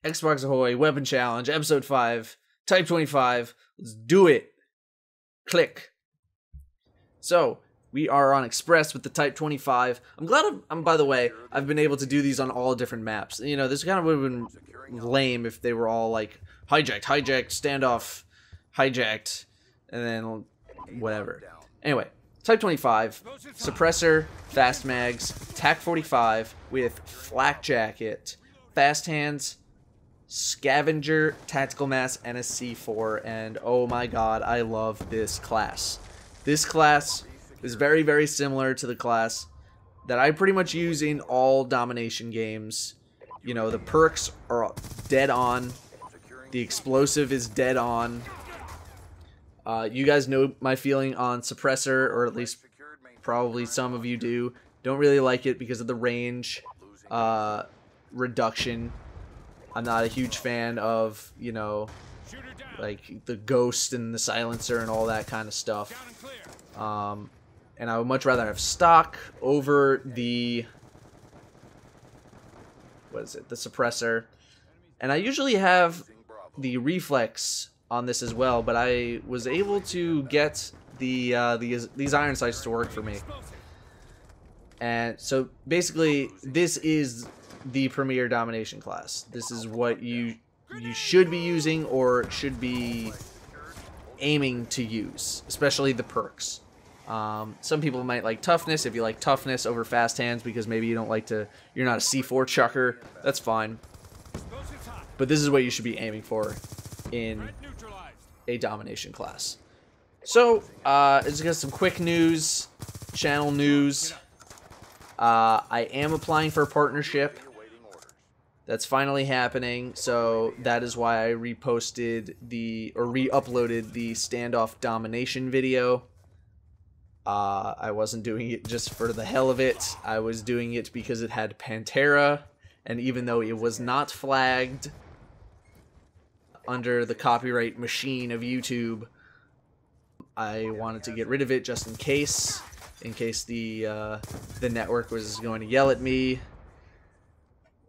Xbox Ahoy, Weapon Challenge, Episode 5, Type 25. Let's do it. Click. So, we are on Express with the Type 25. I'm glad by the way, I've been able to do these on all different maps. You know, this kind of would have been lame if they were all like hijacked, standoff, hijacked, and then whatever. Anyway, Type 25, Suppressor, Fast Mags, TAC 45 with Flak Jacket, Fast Hands, Scavenger, Tactical Mass, and a C4, and oh my god, I love this class. This class is very, very similar to the class that I pretty much use in all domination games. You know, the perks are dead on, the explosive is dead on. You guys know my feeling on Suppressor, or at least probably some of you do. Don't really like it because of the range reduction. I'm not a huge fan of, you know, like the ghost and the silencer and all that kind of stuff. And I would much rather have stock over the, what is it, the suppressor. And I usually have the reflex on this as well, but I was able to get these iron sights to work for me. And so basically, this is the premier domination class. This is what you should be using or should be aiming to use, especially the perks. Some people might like toughness. If you like toughness over fast hands because maybe you don't like to, you're not a C4 chucker, that's fine. But this is what you should be aiming for in a domination class. So, let's get some quick news, channel news. I am applying for a partnership. That's finally happening, so that is why I reposted or re-uploaded the standoff domination video. I wasn't doing it just for the hell of it. I was doing it because it had Pantera, and even though it was not flagged under the copyright machine of YouTube, I wanted to get rid of it just in case the network was going to yell at me.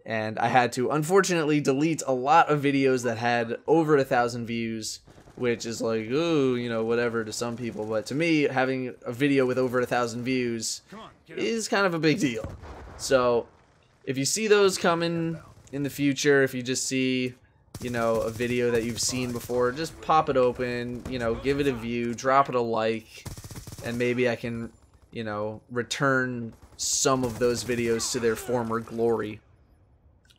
And I had to, unfortunately, delete a lot of videos that had over 1,000 views, which is like, ooh, you know, whatever to some people. But to me, having a video with over 1,000 views is kind of a big deal. So, if you see those coming in the future, if you just see, you know, a video that you've seen before, just pop it open, you know, give it a view, drop it a like, and maybe I can, you know, return some of those videos to their former glory.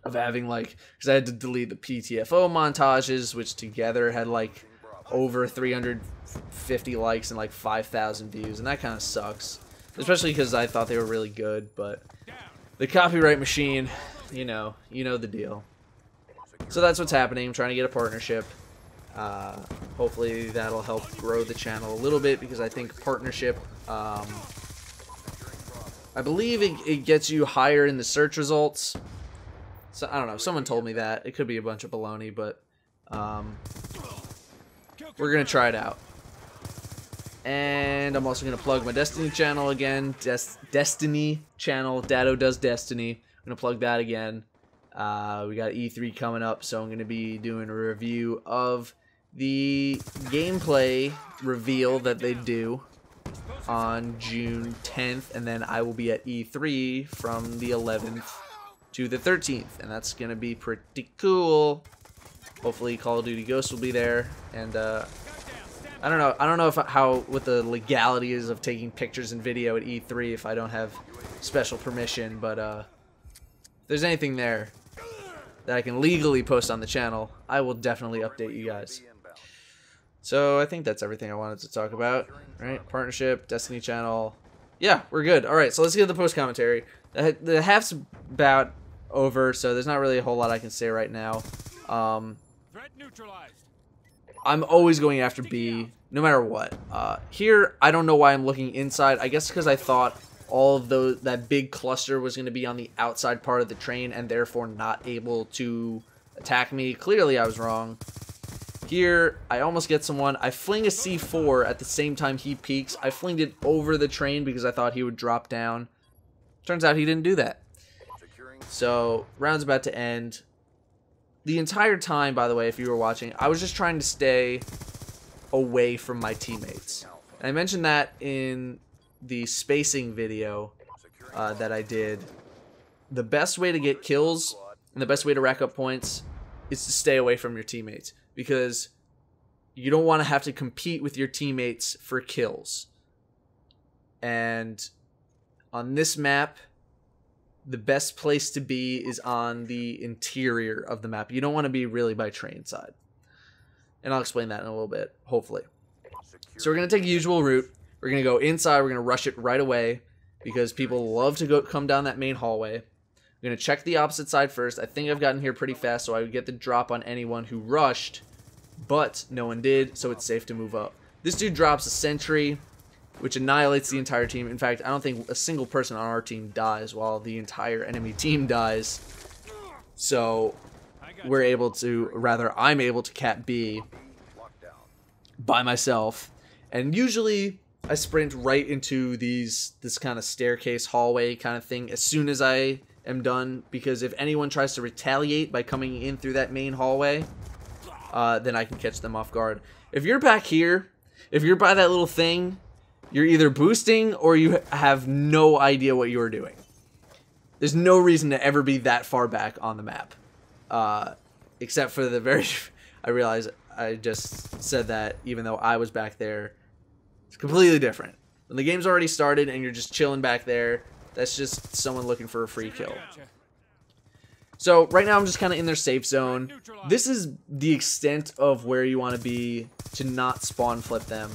Of having, like, because I had to delete the PTFO montages, which together had like over 350 likes and like 5,000 views, and that kind of sucks, especially because I thought they were really good. But the copyright machine, you know the deal. So that's what's happening. I'm trying to get a partnership. Hopefully that'll help grow the channel a little bit, because I think partnership, I believe it gets you higher in the search results. So, I don't know, someone told me that. It could be a bunch of baloney, but we're going to try it out. And I'm also going to plug my Destiny channel again. Destiny channel, Dado Does Destiny. I'm going to plug that again. We got E3 coming up, so I'm going to be doing a review of the gameplay reveal that they do on June 10th. And then I will be at E3 from the 11th. To the 13th, and that's gonna be pretty cool. Hopefully Call of Duty Ghosts will be there, and I don't know what the legality is of taking pictures and video at E3 if I don't have special permission, but if there's anything there that I can legally post on the channel, I will definitely update you guys. So I think that's everything I wanted to talk about, right? Partnership, Destiny channel. Yeah, we're good. All right, so let's get to the post commentary. The half's about over, so there's not really a whole lot I can say right now. I'm always going after B, no matter what. Here, I don't know why I'm looking inside. I guess because I thought all of that big cluster was going to be on the outside part of the train and therefore not able to attack me. Clearly, I was wrong. Here, I almost get someone. I fling a C4 at the same time he peeks. I flinged it over the train because I thought he would drop down. Turns out he didn't do that. So, round's about to end. the entire time, by the way, if you were watching, I was just trying to stay away from my teammates. And I mentioned that in the spacing video that I did. The best way to get kills and the best way to rack up points is to stay away from your teammates, because you don't want to have to compete with your teammates for kills. And on this map, the best place to be is on the interior of the map. You don't want to be really by train side. And I'll explain that in a little bit, hopefully. So we're going to take the usual route. We're going to go inside. We're going to rush it right away because people love to come down that main hallway. I'm going to check the opposite side first. I think I've gotten here pretty fast, so I would get the drop on anyone who rushed. But no one did, so it's safe to move up. This dude drops a sentry, which annihilates the entire team. In fact, I don't think a single person on our team dies while the entire enemy team dies. So we're able to, rather, I'm able to cap B by myself. And usually I sprint right into this kind of staircase hallway kind of thing as soon as I am done, because if anyone tries to retaliate by coming in through that main hallway, then I can catch them off guard. If you're back here, if you're by that little thing, you're either boosting or you have no idea what you're doing. There's no reason to ever be that far back on the map. Except for the very... I realize I just said that even though I was back there. It's completely different. When the game's already started and you're just chilling back there, that's just someone looking for a free kill. So right now I'm just kind of in their safe zone. This is the extent of where you want to be to not spawn flip them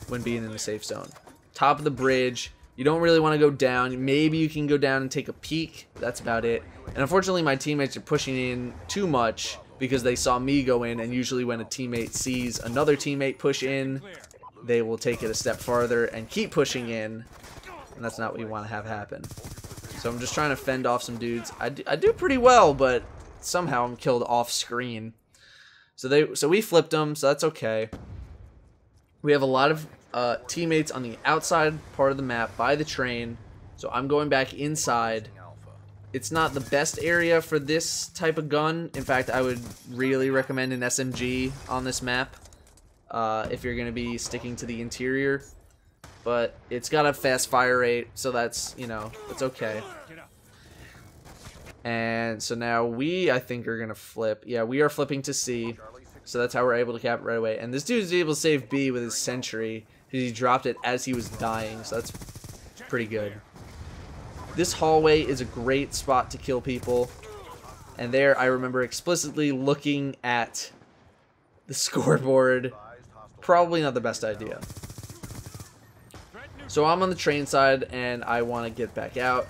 when being in the safe zone. Top of the bridge. You don't really want to go down. Maybe you can go down and take a peek. That's about it. And unfortunately my teammates are pushing in too much because they saw me go in, and usually when a teammate sees another teammate push in, they will take it a step farther and keep pushing in, and that's not what you want to have happen. So I'm just trying to fend off some dudes. I do pretty well, but somehow I'm killed off screen. So we flipped them, so that's okay. We have a lot of teammates on the outside part of the map by the train, so I'm going back inside. It's not the best area for this type of gun. In fact, I would really recommend an SMG on this map if you're going to be sticking to the interior. But it's got a fast fire rate, so that's, you know, it's okay. And so now we, I think, are going to flip. Yeah, we are flipping to C. So that's how we're able to cap it right away. And this dude's able to save B with his sentry, because he dropped it as he was dying. So that's pretty good. This hallway is a great spot to kill people. And there I remember explicitly looking at the scoreboard. Probably not the best idea. So I'm on the train side and I want to get back out.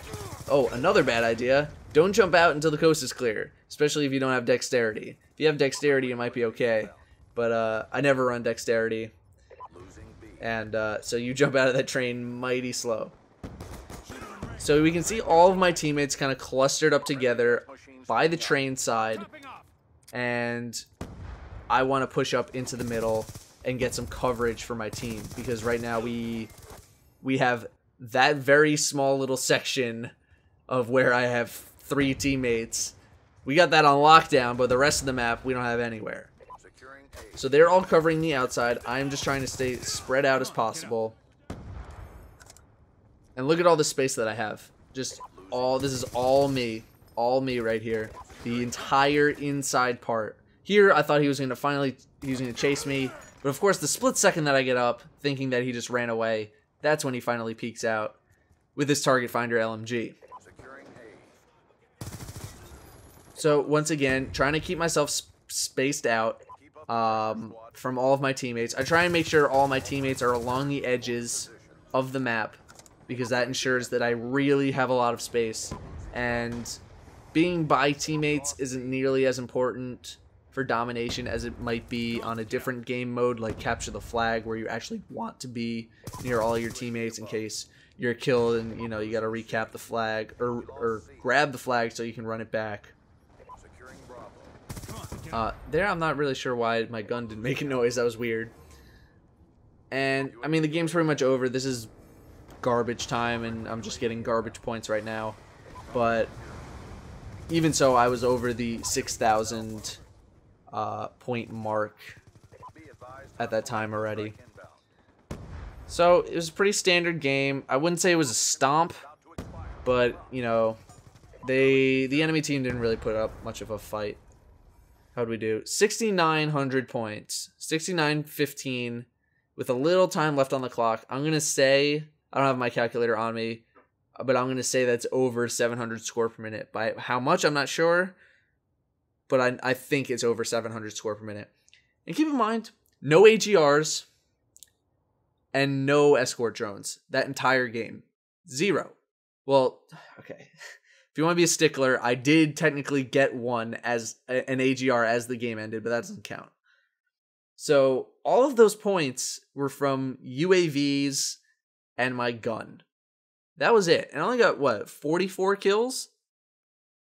Oh, another bad idea. Don't jump out until the coast is clear, especially if you don't have dexterity. If you have dexterity, it might be okay. But I never run dexterity. And so you jump out of that train mighty slow. So we can see all of my teammates kind of clustered up together by the train side. And I want to push up into the middle and get some coverage for my team. Because right now we have that very small little section of where I have 3 teammates. We got that on lockdown, but the rest of the map we don't have anywhere. So they're all covering the outside. I'm just trying to stay spread out as possible. And look at all the space that I have. Just all, this is all me. All me right here. The entire inside part. Here, I thought he was going to chase me. But of course, the split second that I get up, thinking that he just ran away, that's when he finally peeks out with his target finder LMG. So once again, trying to keep myself spaced out from all of my teammates. I try and make sure all my teammates are along the edges of the map, because that ensures that I really have a lot of space. And being by teammates isn't nearly as important for domination as it might be on a different game mode like Capture the Flag, where you actually want to be near all your teammates in case you're killed and, you know, you got to recap the flag or grab the flag so you can run it back. There, I'm not really sure why my gun didn't make a noise. That was weird. And I mean, the game's pretty much over. This is garbage time, and I'm just getting garbage points right now. But even so, I was over the 6,000 point mark at that time already. So it was a pretty standard game. I wouldn't say it was a stomp, but you know, the enemy team didn't really put up much of a fight. How'd we do? 6,900 points, 6,915, with a little time left on the clock. I'm gonna say, I don't have my calculator on me, but I'm gonna say that's over 700 score per minute. By how much, I'm not sure, but I think it's over 700 score per minute. And keep in mind, no AGRs and no escort drones that entire game. 0. Well, okay. If you want to be a stickler, I did technically get one as an AGR as the game ended, but that doesn't count. So all of those points were from UAVs and my gun. That was it. And I only got, what, 44 kills?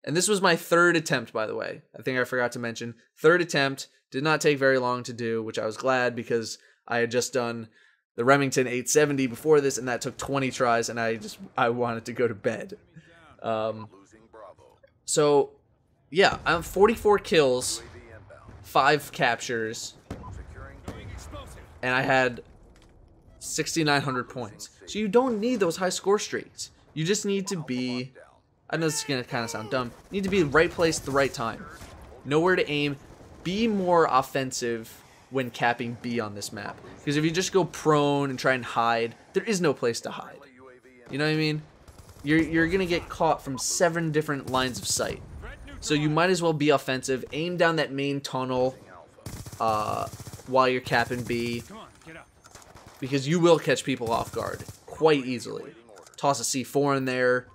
And this was my third attempt, by the way. I think I forgot to mention. Third attempt. Did not take very long to do, which I was glad because I had just done the Remington 870 before this, and that took 20 tries, and I wanted to go to bed. So, yeah, I have 44 kills, 5 captures, and I had 6,900 points. So you don't need those high score streaks. You just need to be, I know this is going to kind of sound dumb, you need to be in the right place at the right time. Know where to aim. Be more offensive when capping B on this map. Because if you just go prone and try and hide, there is no place to hide. You know what I mean? You're going to get caught from 7 different lines of sight. So you might as well be offensive. Aim down that main tunnel while you're capping B. Because you will catch people off guard quite easily. Toss a C4 in there.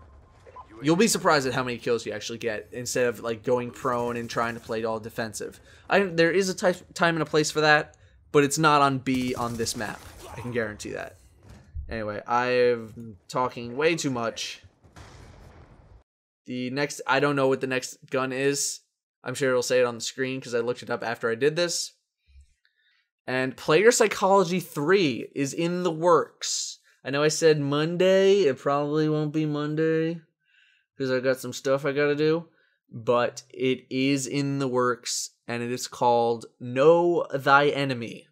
You'll be surprised at how many kills you actually get instead of like going prone and trying to play all defensive. There is a time and a place for that, but it's not on B on this map. I can guarantee that. Anyway, I'm talking way too much. The next, I don't know what the next gun is. I'm sure it'll say it on the screen because I looked it up after I did this. And Player Psychology 3 is in the works. I know I said Monday. It probably won't be Monday because I got some stuff I gotta do, but it is in the works, and it is called Know Thy Enemy,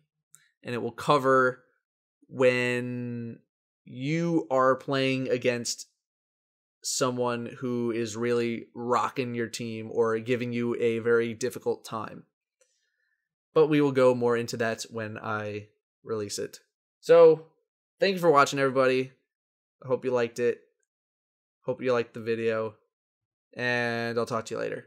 and it will cover when you are playing against someone who is really rocking your team or giving you a very difficult time. But we will go more into that when I release it. So, thank you for watching, everybody. I hope you liked it. Hope you liked the video, and I'll talk to you later.